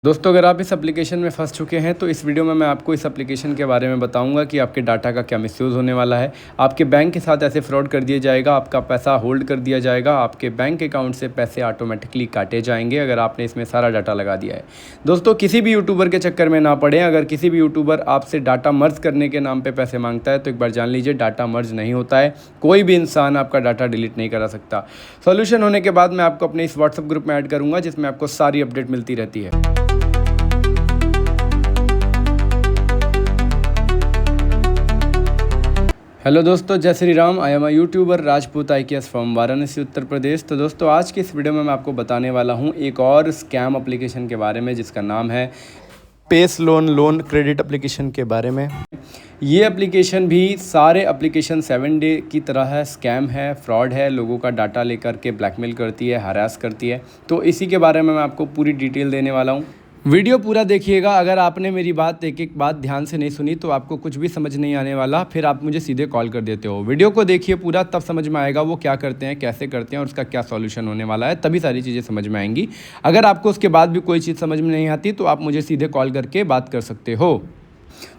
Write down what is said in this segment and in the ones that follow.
दोस्तों, अगर आप इस एप्लीकेशन में फंस चुके हैं तो इस वीडियो में मैं आपको इस एप्लीकेशन के बारे में बताऊंगा कि आपके डाटा का क्या मिसयूज़ होने वाला है। आपके बैंक के साथ ऐसे फ्रॉड कर दिया जाएगा, आपका पैसा होल्ड कर दिया जाएगा, आपके बैंक अकाउंट से पैसे ऑटोमेटिकली काटे जाएंगे अगर आपने इसमें सारा डाटा लगा दिया है। दोस्तों, किसी भी यूट्यूबर के चक्कर में ना पड़ें। अगर किसी भी यूट्यूबर आपसे डाटा मर्ज करने के नाम पर पैसे मांगता है तो एक बार जान लीजिए, डाटा मर्ज नहीं होता है। कोई भी इंसान आपका डाटा डिलीट नहीं करा सकता। सोल्यूशन होने के बाद मैं आपको अपने इस व्हाट्सएप ग्रुप में ऐड करूँगा जिसमें आपको सारी अपडेट मिलती रहती है। हेलो दोस्तों, जय Shri Ram. I am a YouTuber Rajput IKS from Varanasi, Uttar Pradesh. तो दोस्तों, आज की इस वीडियो में मैं आपको बताने वाला हूं एक और स्कैम एप्लीकेशन के बारे में जिसका नाम है पेस लोन क्रेडिट एप्लीकेशन के बारे में। ये एप्लीकेशन भी सारे एप्लीकेशन 7 डे की तरह है, स्कैम है, फ्रॉड है, लोगों का डाटा लेकर के ब्लैकमेल करती है, हरास करती है। तो इसी के बारे में मैं आपको पूरी डिटेल देने वाला हूँ। वीडियो पूरा देखिएगा। अगर आपने मेरी बात एक बात ध्यान से नहीं सुनी तो आपको कुछ भी समझ नहीं आने वाला, फिर आप मुझे सीधे कॉल कर देते हो। वीडियो को देखिए पूरा, तब समझ में आएगा वो क्या करते हैं, कैसे करते हैं और उसका क्या सॉल्यूशन होने वाला है, तभी सारी चीज़ें समझ में आएंगी। अगर आपको उसके बाद भी कोई चीज़ समझ में नहीं आती तो आप मुझे सीधे कॉल करके बात कर सकते हो।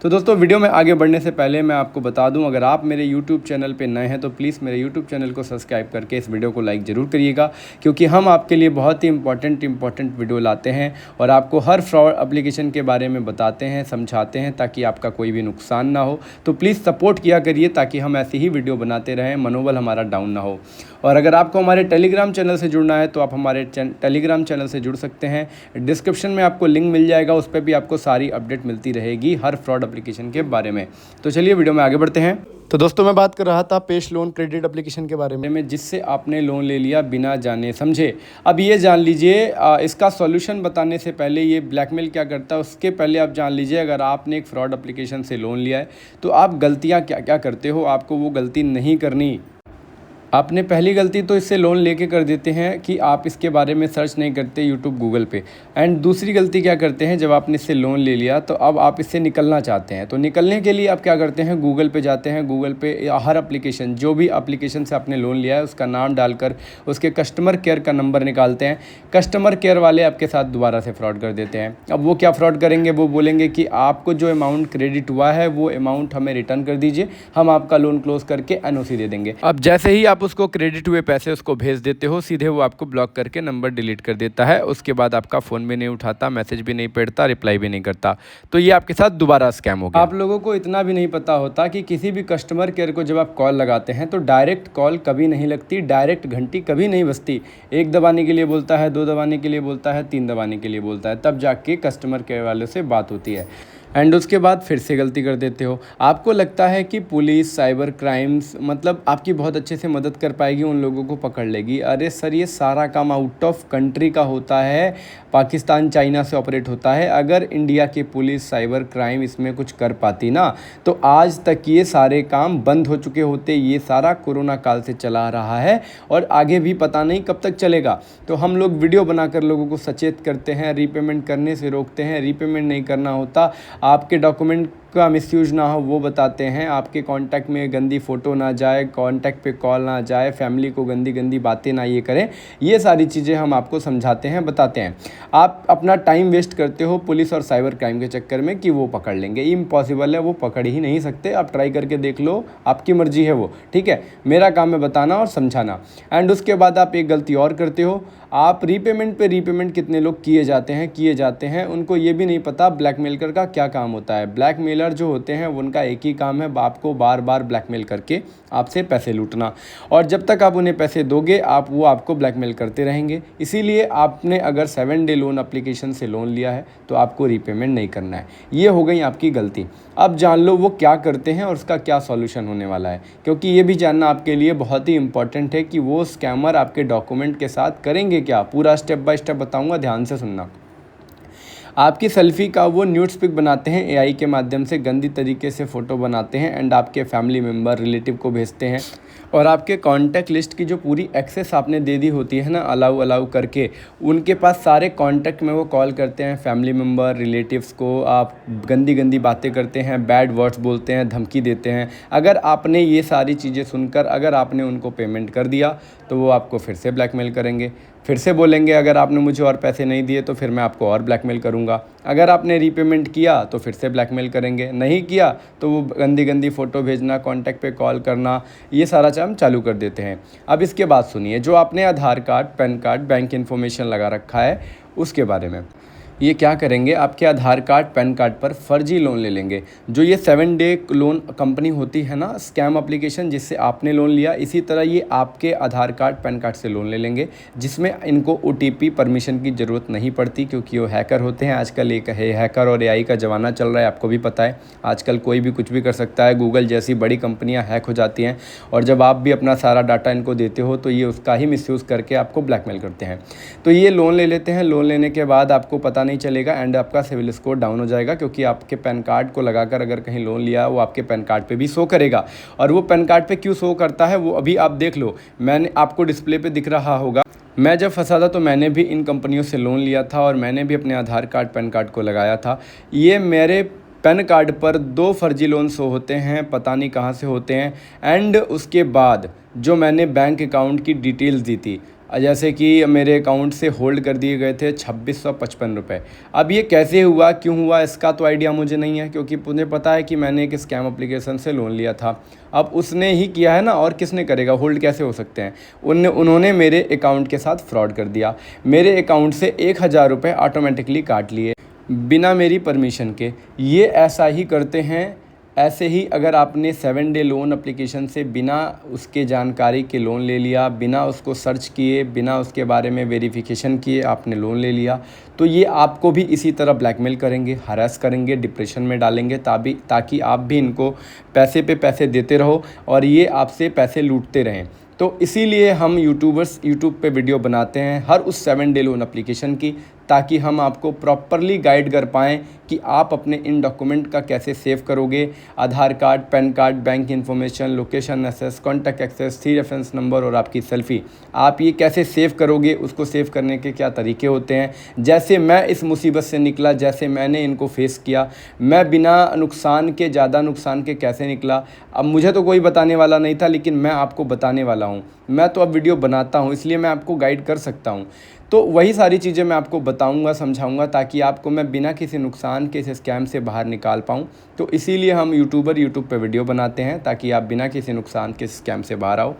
तो दोस्तों, वीडियो में आगे बढ़ने से पहले मैं आपको बता दूं, अगर आप मेरे YouTube चैनल पे नए हैं तो प्लीज़ मेरे YouTube चैनल को सब्सक्राइब करके इस वीडियो को लाइक ज़रूर करिएगा, क्योंकि हम आपके लिए बहुत ही इंपॉर्टेंट वीडियो लाते हैं और आपको हर फ्रॉड एप्लीकेशन के बारे में बताते हैं, समझाते हैं, ताकि आपका कोई भी नुकसान ना हो। तो प्लीज़ सपोर्ट किया करिए ताकि हम ऐसी ही वीडियो बनाते रहें, मनोबल हमारा डाउन ना हो। और अगर आपको हमारे टेलीग्राम चैनल से जुड़ना है तो आप हमारे टेलीग्राम चैनल से जुड़ सकते हैं। डिस्क्रिप्शन में आपको लिंक मिल जाएगा, उस पर भी आपको सारी अपडेट मिलती रहेगी हर फ्रॉड एप्लीकेशन के बारे में। तो चलिए वीडियो में आगे बढ़ते हैं। तो दोस्तों, मैं बात कर रहा था पेश लोन क्रेडिट एप्लीकेशन के बारे में, जिससे आपने लोन ले लिया बिना जाने समझे। अब ये जान लीजिए, इसका सॉल्यूशन बताने से पहले ये ब्लैकमेल क्या करता है उसके पहले आप जान लीजिए। अगर आपने एक फ्रॉड एप्लीकेशन से लोन लिया है तो आप गलतियाँ क्या क्या करते हो, आपको वो गलती नहीं करनी। आपने पहली गलती तो इससे लोन लेके कर देते हैं कि आप इसके बारे में सर्च नहीं करते यूट्यूब गूगल पे। एंड दूसरी गलती क्या करते हैं, जब आपने इससे लोन ले लिया तो अब आप इससे निकलना चाहते हैं, तो निकलने के लिए आप क्या करते हैं, गूगल पे जाते हैं। गूगल पे हर एप्लीकेशन, जो भी एप्लीकेशन से आपने लोन लिया है उसका नाम डालकर उसके कस्टमर केयर का नंबर निकालते हैं। कस्टमर केयर वाले आपके साथ दोबारा से फ्रॉड कर देते हैं। अब वो क्या फ्रॉड करेंगे, वो बोलेंगे कि आपको जो अमाउंट क्रेडिट हुआ है वो अमाउंट हमें रिटर्न कर दीजिए, हम आपका लोन क्लोज करके NOC दे देंगे। अब जैसे ही आप उसको क्रेडिट हुए पैसे उसको भेज देते हो, सीधे वो आपको ब्लॉक करके नंबर डिलीट कर देता है। उसके बाद आपका फ़ोन भी नहीं उठाता, मैसेज भी नहीं पढ़ता, रिप्लाई भी नहीं करता। तो ये आपके साथ दोबारा स्कैम हो गया। आप लोगों को इतना भी नहीं पता होता कि किसी भी कस्टमर केयर को जब आप कॉल लगाते हैं तो डायरेक्ट कॉल कभी नहीं लगती, डायरेक्ट घंटी कभी नहीं बजती। 1 दबाने के लिए बोलता है, 2 दबाने के लिए बोलता है, 3 दबाने के लिए बोलता है, तब जाके कस्टमर केयर वाले से बात होती है। एंड उसके बाद फिर से गलती कर देते हो। आपको लगता है कि पुलिस, साइबर क्राइम्स मतलब आपकी बहुत अच्छे से मदद कर पाएगी, उन लोगों को पकड़ लेगी। अरे सर, ये सारा काम आउट ऑफ कंट्री का होता है, पाकिस्तान, चाइना से ऑपरेट होता है। अगर इंडिया की पुलिस, साइबर क्राइम इसमें कुछ कर पाती ना तो आज तक ये सारे काम बंद हो चुके होते। ये सारा कोरोना काल से चला रहा है और आगे भी पता नहीं कब तक चलेगा। तो हम लोग वीडियो बनाकर लोगों को सचेत करते हैं, रीपेमेंट करने से रोकते हैं। रीपेमेंट नहीं करना होता, आपके डॉक्यूमेंट का मिसयूज ना हो वो बताते हैं, आपके कांटेक्ट में गंदी फ़ोटो ना जाए, कांटेक्ट पे कॉल ना जाए, फैमिली को गंदी बातें ना ये करें। ये सारी चीज़ें हम आपको समझाते हैं, बताते हैं। आप अपना टाइम वेस्ट करते हो पुलिस और साइबर क्राइम के चक्कर में कि वो पकड़ लेंगे। इम्पॉसिबल है, वो पकड़ ही नहीं सकते। आप ट्राई करके देख लो, आपकी मर्जी है वो, ठीक है। मेरा काम है बताना और समझाना। एंड उसके बाद आप एक गलती और करते हो, आप रीपेमेंट पे रीपेमेंट कितने लोग किए जाते हैं, उनको ये भी नहीं पता ब्लैकमेलर का क्या काम होता है। ब्लैकमेलर जो होते हैं उनका एक ही काम है, आपको बार बार ब्लैकमेल करके आपसे पैसे लूटना, और जब तक आप उन्हें पैसे दोगे वो आपको ब्लैकमेल करते रहेंगे। इसीलिए आपने अगर 7 डे लोन एप्लीकेशन से लोन लिया है तो आपको रीपेमेंट नहीं करना है। ये हो गई आपकी गलती। अब जान लो वो क्या करते हैं और उसका क्या सॉल्यूशन होने वाला है, क्योंकि ये भी जानना आपके लिए बहुत ही इंपॉर्टेंट है कि वो स्कैमर आपके डॉक्यूमेंट के साथ करेंगे क्या। पूरा स्टेप बाय स्टेप बताऊंगा, ध्यान से सुनना। आपकी सेल्फ़ी का वो न्यूड्स पिक बनाते हैं AI के माध्यम से, गंदी तरीके से फ़ोटो बनाते हैं एंड आपके फैमिली मेम्बर, रिलेटिव को भेजते हैं। और आपके कॉन्टैक्ट लिस्ट की जो पूरी एक्सेस आपने दे दी होती है ना, अलाउ करके, उनके पास सारे कॉन्टैक्ट में वो कॉल करते हैं, फैमिली मेम्बर, रिलेटिव्स को आप गंदी बातें करते हैं, बैड वर्ड्स बोलते हैं, धमकी देते हैं। अगर आपने ये सारी चीज़ें सुनकर अगर आपने उनको पेमेंट कर दिया तो वो आपको फिर से ब्लैकमेल करेंगे। फिर से बोलेंगे अगर आपने मुझे और पैसे नहीं दिए तो फिर मैं आपको और ब्लैकमेल करूँगा। अगर आपने रीपेमेंट किया तो फिर से ब्लैकमेल करेंगे, नहीं किया तो वो गंदी गंदी फ़ोटो भेजना, कॉन्टैक्ट पे कॉल करना, ये सारा काम चालू कर देते हैं। अब इसके बाद सुनिए, जो आपने Aadhaar card, PAN card, bank information लगा रखा है उसके बारे में। ये क्या करेंगे, आपके आधार कार्ड, पैन कार्ड पर फर्जी लोन ले लेंगे। जो ये 7 डे लोन कंपनी होती है ना, स्कैम एप्लीकेशन जिससे आपने लोन लिया, इसी तरह ये आपके आधार कार्ड, पैन कार्ड से लोन ले लेंगे, जिसमें इनको OTP परमिशन की ज़रूरत नहीं पड़ती, क्योंकि वो हैकर होते हैं। आजकल एक हैकर और AI का ज़माना चल रहा है, आपको भी पता है। आजकल कोई भी कुछ भी कर सकता है, गूगल जैसी बड़ी कंपनियाँ हैक हो जाती हैं, और जब आप भी अपना सारा डाटा इनको देते हो तो ये उसका ही मिसयूज़ करके आपको ब्लैकमेल करते हैं। तो ये लोन ले लेते हैं। लोन लेने के बाद आपको पता नहीं चलेगा एंड आपका सिविल स्कोर डाउन हो जाएगा, क्योंकि आपके पैन कार्ड को लगाकर अगर कहीं लोन लिया वो आपके पैन कार्ड पे भी शो करेगा। और वो पैन कार्ड पे क्यों शो करता है वो अभी आप देख लो, मैंने आपको डिस्प्ले पे दिख रहा होगा। मैं जब फंसा था तो मैंने भी इन कंपनियों से लोन लिया था और मैंने भी अपने आधार कार्ड, पैन कार्ड को लगाया था। ये मेरे पैन कार्ड पर 2 फर्जी लोन शो होते हैं, पता नहीं कहाँ से होते हैं। एंड उसके बाद जो मैंने बैंक अकाउंट की डिटेल्स दी थी, जैसे कि मेरे अकाउंट से होल्ड कर दिए गए थे 2655 रुपये। अब ये कैसे हुआ, क्यों हुआ, इसका तो आइडिया मुझे नहीं है, क्योंकि मुझे पता है कि मैंने एक स्कैम एप्लीकेशन से लोन लिया था। अब उसने ही किया है ना, और किसने करेगा, होल्ड कैसे हो सकते हैं। उन्होंने मेरे अकाउंट के साथ फ्रॉड कर दिया। मेरे अकाउंट से 1000 रुपये ऑटोमेटिकली काट लिए बिना मेरी परमिशन के। ये ऐसा ही करते हैं। ऐसे ही अगर आपने 7 डे लोन एप्लीकेशन से बिना उसके जानकारी के लोन ले लिया, बिना उसको सर्च किए, बिना उसके बारे में वेरिफिकेशन किए आपने लोन ले लिया, तो ये आपको भी इसी तरह ब्लैकमेल करेंगे, हरास करेंगे, डिप्रेशन में डालेंगे, ताकि आप भी इनको पैसे पे पैसे देते रहो और ये आपसे पैसे लूटते रहें। तो इसीलिए हम यूट्यूब पे वीडियो बनाते हैं हर उस 7 डे लोन एप्लीकेशन की, ताकि हम आपको प्रॉपरली गाइड कर पाएँ कि आप अपने इन डॉक्यूमेंट का कैसे सेव करोगे। Aadhaar card, PAN card, bank information, location access, contact access, 3 reference number और आपकी सेल्फ़ी, आप ये कैसे सेव करोगे, उसको सेव करने के क्या तरीके होते हैं। जैसे मैं इस मुसीबत से निकला, जैसे मैंने इनको फेस किया, मैं बिना नुकसान के, ज़्यादा नुकसान के कैसे निकला। अब मुझे तो कोई बताने वाला नहीं था, लेकिन मैं आपको बताने वाला हूँ। मैं तो अब वीडियो बनाता हूँ, इसलिए मैं आपको गाइड कर सकता हूँ। तो वही सारी चीज़ें मैं आपको बताऊंगा, समझाऊंगा, ताकि आपको मैं बिना किसी नुकसान के इस स्कैम से बाहर निकाल पाऊँ। तो इसीलिए हम यूट्यूब पे वीडियो बनाते हैं, ताकि आप बिना किसी नुकसान के स्कैम से बाहर आओ।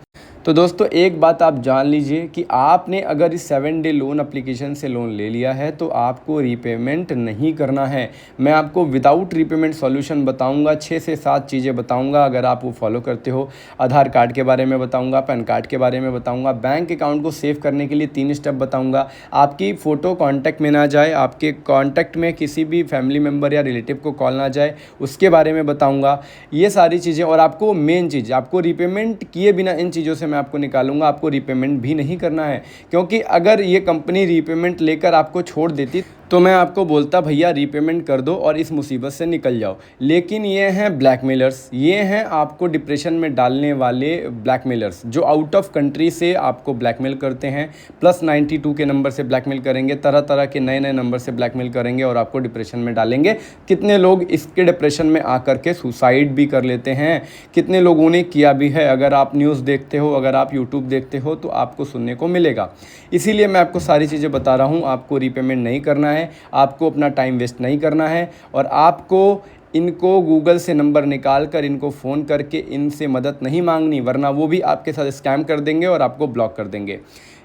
तो दोस्तों एक बात आप जान लीजिए कि आपने अगर इस 7 डे लोन एप्लीकेशन से लोन ले लिया है तो आपको रीपेमेंट नहीं करना है। मैं आपको विदाउट रीपेमेंट सॉल्यूशन बताऊंगा, 6 से 7 चीज़ें बताऊंगा, अगर आप वो फॉलो करते हो। आधार कार्ड के बारे में बताऊंगा, पैन कार्ड के बारे में बताऊंगा, बैंक अकाउंट को सेव करने के लिए 3 स्टेप बताऊंगा, आपकी फ़ोटो कॉन्टैक्ट में ना जाए, आपके कॉन्टैक्ट में किसी भी फैमिली मेम्बर या रिलेटिव को कॉल ना जाए, उसके बारे में बताऊँगा। ये सारी चीज़ें, और आपको मेन चीज़, आपको रीपेमेंट किए बिना इन चीज़ों से मैं आपको निकालूंगा। आपको रीपेमेंट भी नहीं करना है, क्योंकि अगर ये कंपनी रीपेमेंट लेकर आपको छोड़ देती तो मैं आपको बोलता भैया रीपेमेंट कर दो और इस मुसीबत से निकल जाओ। लेकिन ये हैं ब्लैकमेलर्स, ये हैं आपको डिप्रेशन में डालने वाले ब्लैकमेलर्स, जो आउट ऑफ कंट्री से आपको ब्लैकमेल करते हैं। +92 के नंबर से ब्लैकमेल करेंगे, तरह तरह के नए नए नंबर से ब्लैकमेल करेंगे और आपको डिप्रेशन में डालेंगे। कितने लोग इसके डिप्रेशन में आकर के सुसाइड भी कर लेते हैं, कितने लोगों ने किया भी है। अगर आप न्यूज़ देखते हो, अगर आप यूट्यूब देखते हो तो आपको सुनने को मिलेगा। इसीलिए मैं आपको सारी चीज़ें बता रहा हूँ। आपको रीपेमेंट नहीं करना है, आपको अपना टाइम वेस्ट नहीं करना है, और आपको इनको गूगल से नंबर निकाल कर इनको फ़ोन करके इनसे मदद नहीं मांगनी, वरना वो भी आपके साथ स्कैम कर देंगे और आपको ब्लॉक कर देंगे।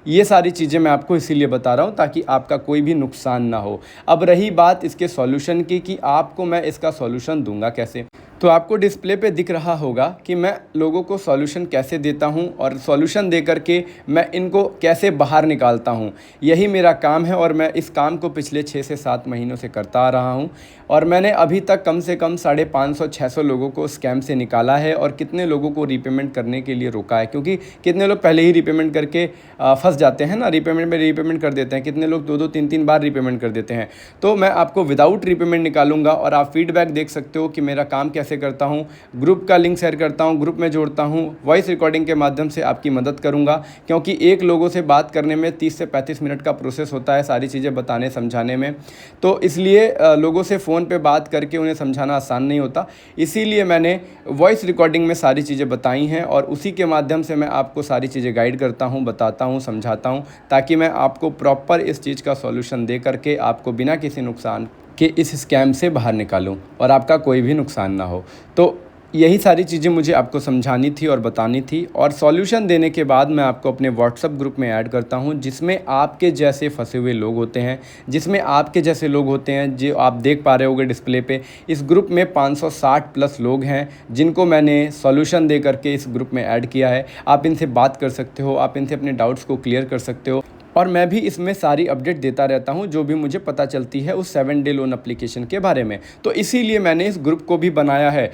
ये सारी चीज़ें मैं आपको इसीलिए बता रहा हूँ ताकि आपका कोई भी नुकसान ना हो। अब रही बात इसके सॉल्यूशन की कि आपको मैं इसका सॉल्यूशन दूंगा कैसे, तो आपको डिस्प्ले पे दिख रहा होगा कि मैं लोगों को सॉल्यूशन कैसे देता हूं और सॉल्यूशन दे करके मैं इनको कैसे बाहर निकालता हूं। यही मेरा काम है और मैं इस काम को पिछले 6 से 7 महीनों से करता आ रहा हूं, और मैंने अभी तक कम से कम 550-600 लोगों को स्कैम से निकाला है और कितने लोगों को रीपेमेंट करने के लिए रोका है, क्योंकि कितने लोग पहले ही रीपेमेंट करके फंस जाते हैं ना, रीपेमेंट कर देते हैं। कितने लोग 2-2 3-3 बार रीपेमेंट कर देते हैं। तो मैं आपको विदाउट रीपेमेंट निकालूंगा और आप फीडबैक देख सकते हो कि मेरा काम कैसे कैसे करता हूँ, ग्रुप का लिंक शेयर करता हूँ, ग्रुप में जोड़ता हूँ, वॉइस रिकॉर्डिंग के माध्यम से आपकी मदद करूँगा, क्योंकि एक लोगों से बात करने में 30 से 35 मिनट का प्रोसेस होता है सारी चीज़ें बताने समझाने में। तो इसलिए लोगों से फ़ोन पे बात करके उन्हें समझाना आसान नहीं होता, इसीलिए मैंने वॉइस रिकॉर्डिंग में सारी चीज़ें बताई हैं और उसी के माध्यम से मैं आपको सारी चीज़ें गाइड करता हूँ, बताता हूँ, समझाता हूँ, ताकि मैं आपको प्रॉपर इस चीज़ का सॉल्यूशन दे करके आपको बिना किसी नुकसान के इस स्कैम से बाहर निकालूं और आपका कोई भी नुकसान ना हो। तो यही सारी चीज़ें मुझे आपको समझानी थी और बतानी थी, और सॉल्यूशन देने के बाद मैं आपको अपने व्हाट्सएप ग्रुप में ऐड करता हूं, जिसमें आपके जैसे फंसे हुए लोग होते हैं, जिसमें आपके जैसे लोग होते हैं जो आप देख पा रहे होंगे डिस्प्ले पे। इस ग्रुप में 560 प्लस लोग हैं जिनको मैंने सॉल्यूशन दे करके इस ग्रुप में ऐड किया है। आप इनसे बात कर सकते हो, आप इनसे अपने डाउट्स को क्लियर कर सकते हो, और मैं भी इसमें सारी अपडेट देता रहता हूं जो भी मुझे पता चलती है उस 7 डे लोन एप्लीकेशन के बारे में। तो इसीलिए मैंने इस ग्रुप को भी बनाया है,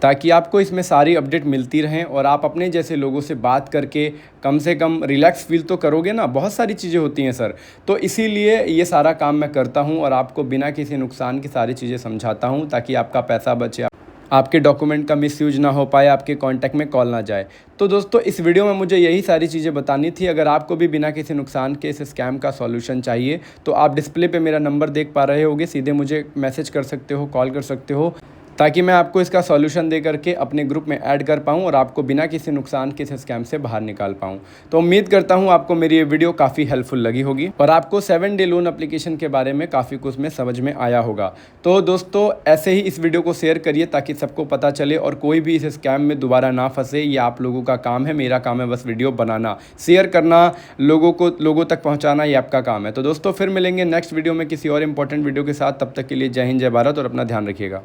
ताकि आपको इसमें सारी अपडेट मिलती रहें और आप अपने जैसे लोगों से बात करके कम से कम रिलैक्स फील तो करोगे ना। बहुत सारी चीज़ें होती हैं सर, तो इसीलिए ये सारा काम मैं करता हूं और आपको बिना किसी नुकसान की सारी चीज़ें समझाता हूं, ताकि आपका पैसा बचे, आपके डॉक्यूमेंट का मिसयूज ना हो पाए, आपके कांटेक्ट में कॉल ना जाए। तो दोस्तों इस वीडियो में मुझे यही सारी चीज़ें बतानी थी। अगर आपको भी बिना किसी नुकसान के इस स्कैम का सॉल्यूशन चाहिए तो आप डिस्प्ले पे मेरा नंबर देख पा रहे होगे, सीधे मुझे मैसेज कर सकते हो, कॉल कर सकते हो, ताकि मैं आपको इसका सॉल्यूशन दे करके अपने ग्रुप में ऐड कर पाऊँ और आपको बिना किसी नुकसान के इस स्कैम से बाहर निकाल पाऊँ। तो उम्मीद करता हूँ आपको मेरी ये वीडियो काफ़ी हेल्पफुल लगी होगी और आपको 7 डे लोन एप्लीकेशन के बारे में काफ़ी कुछ में समझ में आया होगा। तो दोस्तों ऐसे ही इस वीडियो को शेयर करिए ताकि सबको पता चले और कोई भी इस स्कैम में दोबारा ना फंसे। ये आप लोगों का काम है, मेरा काम है बस वीडियो बनाना, शेयर करना, लोगों तक पहुँचाना, ये आपका काम है। तो दोस्तों फिर मिलेंगे नेक्स्ट वीडियो में किसी और इंपॉर्टेंट वीडियो के साथ। तब तक के लिए जय हिंद, जय भारत और अपना ध्यान रखिएगा।